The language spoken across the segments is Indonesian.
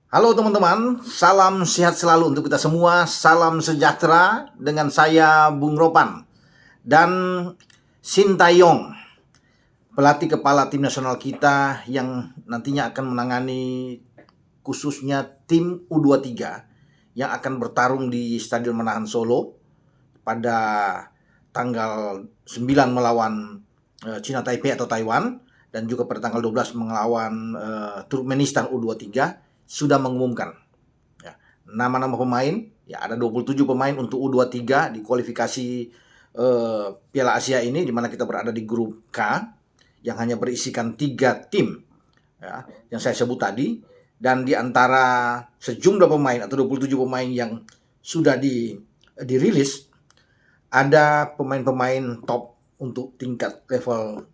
Halo teman-teman, salam sehat selalu untuk kita semua, salam sejahtera dengan saya Bung Ropan dan Sintayong, pelatih kepala tim nasional kita yang nantinya akan menangani khususnya tim U23 yang akan bertarung di Stadion Manahan Solo pada tanggal 9 melawan Cina Taipei atau Taiwan dan juga pada tanggal 12 melawan Turkmenistan U23 sudah mengumumkan ya, nama-nama pemain. Ya, ada 27 pemain untuk U23 di kualifikasi Piala Asia ini, di mana kita berada di grup K yang hanya berisikan 3 tim ya, yang saya sebut tadi. Dan di antara sejumlah pemain atau 27 pemain yang sudah dirilis, ada pemain-pemain top untuk tingkat level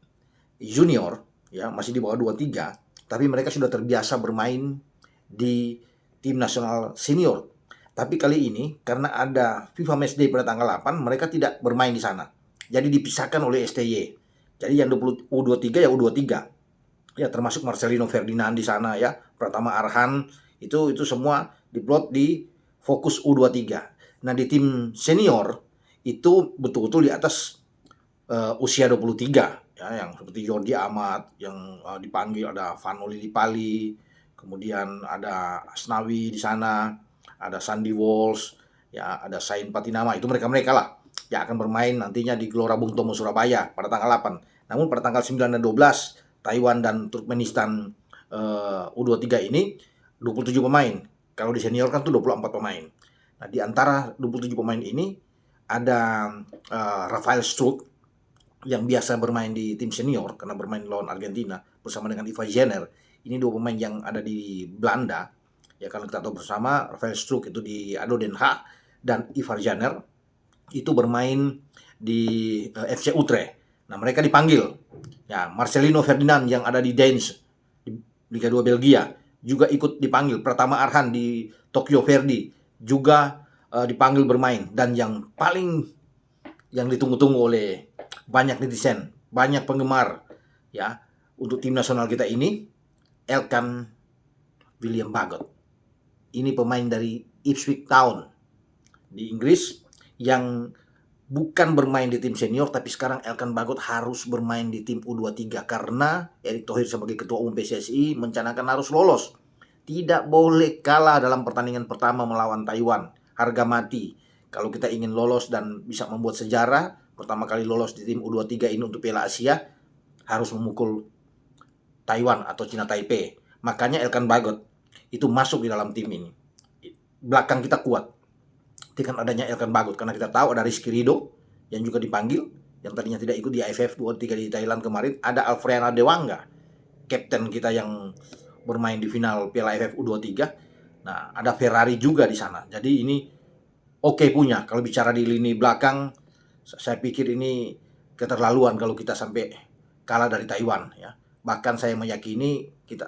junior ya, masih di bawah 23, tapi mereka sudah terbiasa bermain di tim nasional senior. Tapi kali ini karena ada FIFA Matchday pada tanggal 8, mereka tidak bermain di sana. Jadi dipisahkan oleh STY. Jadi yang U23 ya U23. Ya, termasuk Marcelino Ferdinand di sana ya, Pratama Arhan, itu semua diplot di fokus U23. Nah, di tim senior itu betul-betul di atas usia 23 ya, yang seperti Jordi Amat yang dipanggil, ada Vanoli Lipali, kemudian ada Asnawi di sana, ada Sandy Walsh, ya ada Sain Patinama, itu mereka-mereka lah yang akan bermain nantinya di Gelora Bung Tomo Surabaya pada tanggal 8. Namun pada tanggal 9 dan 12 Taiwan dan Turkmenistan U23 ini 27 pemain. Kalau di senior kan tuh 24 pemain. Nah, di antara 27 pemain ini ada Rafael Struijk yang biasa bermain di tim senior karena bermain lawan Argentina bersama dengan Ivar Jenner. Ini dua pemain yang ada di Belanda. Ya, kalau kita tahu bersama, Rafael Struijk itu di ADO Den Haag dan Ivar Jenner itu bermain di FC Utrecht. Nah, mereka dipanggil. Ya, Marcelino Ferdinand yang ada di Dens di Liga 2 Belgia juga ikut dipanggil. Pratama Arhan di Tokyo Verdy juga dipanggil bermain. Dan yang paling yang ditunggu-tunggu oleh banyak netizen, banyak penggemar ya untuk tim nasional kita ini, Elkan William Bagot. Ini pemain dari Ipswich Town di Inggris yang bukan bermain di tim senior, tapi sekarang Elkan Bagot harus bermain di tim U23 karena Erick Thohir sebagai ketua umum PSSI mencanangkan harus lolos. Tidak boleh kalah dalam pertandingan pertama melawan Taiwan. Harga mati. Kalau kita ingin lolos dan bisa membuat sejarah, pertama kali lolos di tim U23 ini untuk Piala Asia, harus memukul Taiwan atau Cina Taipei. Makanya Elkan Bagot itu masuk di dalam tim ini. Belakang kita kuat dengan adanya Elkan Bagot, karena kita tahu ada Rizky Ridho yang juga dipanggil, yang tadinya tidak ikut di AFF 23 di Thailand kemarin. Ada Alfreana Dewangga, kapten kita yang bermain di final Piala AFF U23. Nah, ada Ferrari juga di sana. Jadi ini oke punya. Kalau bicara di lini belakang, saya pikir ini keterlaluan kalau kita sampai kalah dari Taiwan ya. Bahkan saya meyakini kita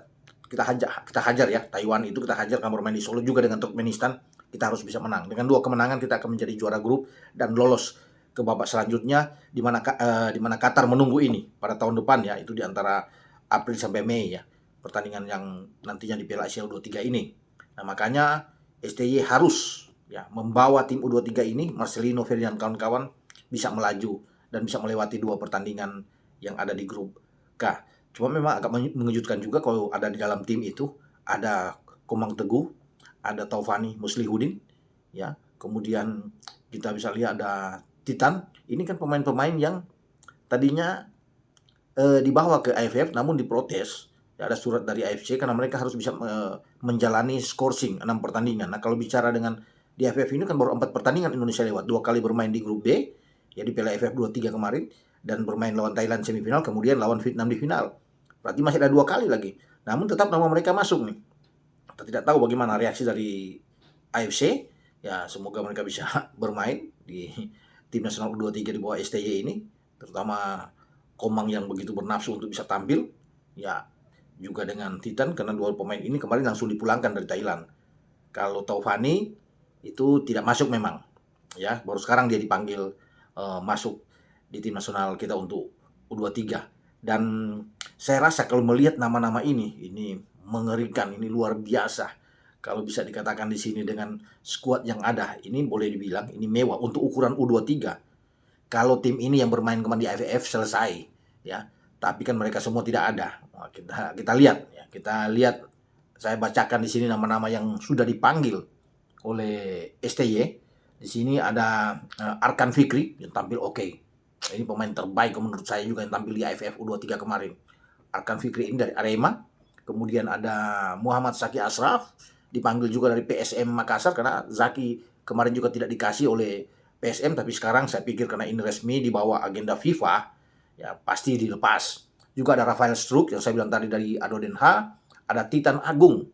hajar ya Taiwan itu, kita hajar karena bermain di Solo juga dengan Turkmenistan, kita harus bisa menang. Dengan 2 kemenangan kita akan menjadi juara grup dan lolos ke babak selanjutnya, di mana Qatar menunggu ini pada tahun depan ya, itu di antara April sampai Mei ya, pertandingan yang nantinya di Piala Asia U23 ini. Nah, makanya STY harus ya membawa tim U23 ini, Marcelino Ferdinand kawan-kawan bisa melaju dan bisa melewati 2 pertandingan yang ada di grup K. Cuma memang agak mengejutkan juga kalau ada di dalam tim itu ada Komang Teguh, ada Taufani Muslihudin, ya. Kemudian kita bisa lihat ada Titan. Ini kan pemain-pemain yang tadinya dibawa ke AFF namun diprotes. Ya, ada surat dari AFC karena mereka harus bisa menjalani scoring 6 pertandingan. Nah, kalau bicara dengan di AFF ini kan baru 4 pertandingan Indonesia lewat. 2 kali bermain di grup B, ya di Piala AFF 23 kemarin, dan bermain lawan Thailand semifinal, kemudian lawan Vietnam di final. Berarti masih ada 2 kali lagi. Namun tetap nama mereka masuk nih. Kita tidak tahu bagaimana reaksi dari AFC. Ya, semoga mereka bisa bermain di tim nasional U23 di bawah STY ini, terutama Komang yang begitu bernafsu untuk bisa tampil. Ya, juga dengan Titan karena 2 pemain ini kemarin langsung dipulangkan dari Thailand. Kalau Taufani itu tidak masuk memang. Ya, baru sekarang dia dipanggil masuk di tim nasional kita untuk U23. Dan saya rasa kalau melihat nama-nama ini mengerikan, ini luar biasa. Kalau bisa dikatakan di sini dengan skuad yang ada, ini boleh dibilang ini mewah untuk ukuran U23. Kalau tim ini yang bermain kemarin di AFF selesai, ya. Tapi kan mereka semua tidak ada. Wah, kita lihat, ya. Kita lihat. Saya bacakan di sini nama-nama yang sudah dipanggil oleh STY. Di sini ada Arkan Fikri yang tampil oke. Ini pemain terbaik menurut saya juga yang tampil di AFF U23 kemarin. Arkan Fikri ini dari Arema. Kemudian ada Muhammad Zaki Ashraf, dipanggil juga dari PSM Makassar karena Zaki kemarin juga tidak dikasih oleh PSM, tapi sekarang saya pikir karena ini resmi di bawah agenda FIFA, ya pasti dilepas. Juga ada Rafael Struik yang saya bilang tadi dari Ado Den Haag, ada Titan Agung,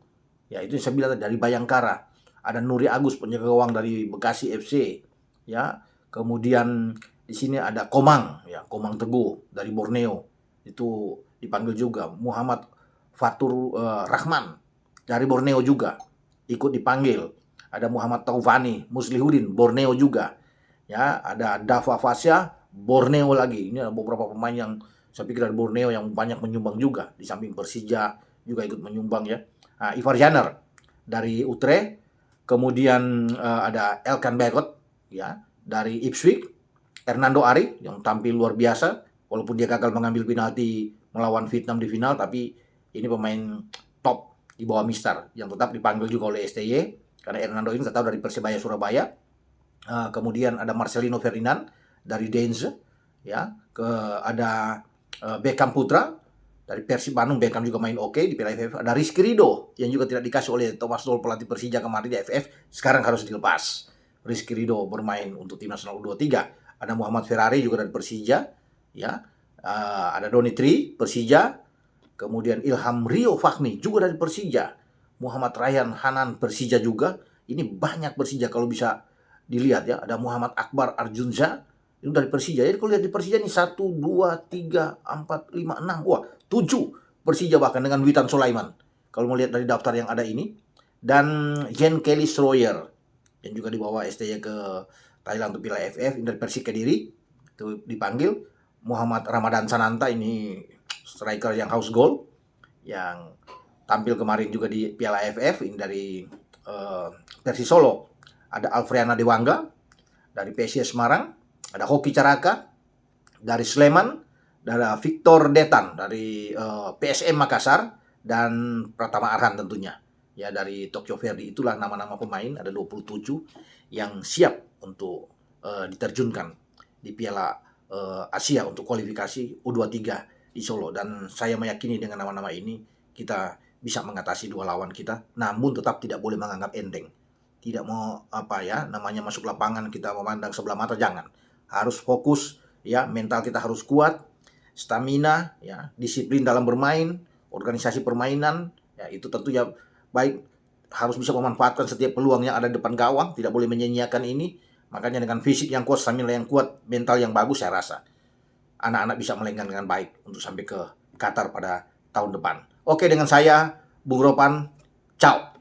ya itu yang saya bilang dari Bayangkara, ada Nuri Agus penjaga gawang dari Bekasi FC, ya. Kemudian di sini ada Komang, ya Komang Teguh dari Borneo, itu dipanggil juga. Muhammad Fatur Rahman dari Borneo juga ikut dipanggil. Ada Muhammad Taufani Muslihudin Borneo juga. Ya, ada Dava Fasya Borneo lagi. Ini ada beberapa pemain yang saya pikir dari Borneo yang banyak menyumbang juga. Di samping Persija juga ikut menyumbang ya. Nah, Ivar Janer dari Utrecht. Kemudian ada Elkan Bekot ya dari Ipswich. Hernando Ari yang tampil luar biasa walaupun dia gagal mengambil penalti melawan Vietnam di final, tapi ini pemain top di bawah Mister yang tetap dipanggil juga oleh STY karena Hernando ini kita tahu dari Persebaya Surabaya. Kemudian ada Marcelino Ferdinand dari Denze ya, ada Beckham Putra dari Persib Bandung. Beckham juga main oke di Piala AFF. Ada Rizky Ridho yang juga tidak dikasih oleh Thomas Doll pelatih Persija kemarin di AFF, sekarang harus dilepas. Rizky Ridho bermain untuk tim nasional U23. Ada Muhammad Ferrari juga dari Persija ya. Ada Doni Tri Persija. Kemudian Ilham Rio Fahmi juga dari Persija. Muhammad Rayhan Hanan Persija juga. Ini banyak Persija kalau bisa dilihat ya. Ada Muhammad Akbar Arjunza itu dari Persija. Jadi kalau lihat di Persija ini 1, 2, 3, 4, 5, 6. Wah, 7 Persija bahkan dengan Witan Sulaiman. Kalau melihat dari daftar yang ada ini. Dan Jen Kelly Stroyer yang juga dibawa STY ke Thailand untuk Piala AFF. Ini dari Persik Kediri itu dipanggil. Muhammad Ramadan Sananta ini striker yang house goal yang tampil kemarin juga di Piala AFF. Ini dari Persis Solo. Ada Alfriana Dewangga dari PSIS Semarang. Ada Hoki Caraka dari Sleman. Ada Victor Detan dari PSM Makassar. Dan Pratama Arhan tentunya ya dari Tokyo Verdy. Itulah nama-nama pemain, ada 27 yang siap untuk diterjunkan di Piala Asia untuk kualifikasi U23 di Solo. Dan saya meyakini dengan nama-nama ini kita bisa mengatasi dua lawan kita, namun tetap tidak boleh menganggap enteng. Tidak mau namanya masuk lapangan kita memandang sebelah mata, jangan. Harus fokus ya, mental kita harus kuat, stamina ya, disiplin dalam bermain, organisasi permainan ya, itu tentunya baik, harus bisa memanfaatkan setiap peluang yang ada di depan gawang, tidak boleh menyia-nyiakan ini. Makanya dengan fisik yang kuat, stamina yang kuat, mental yang bagus, saya rasa anak-anak bisa melenggang dengan baik untuk sampai ke Qatar pada tahun depan. Oke, dengan saya Bung Ropan, ciao.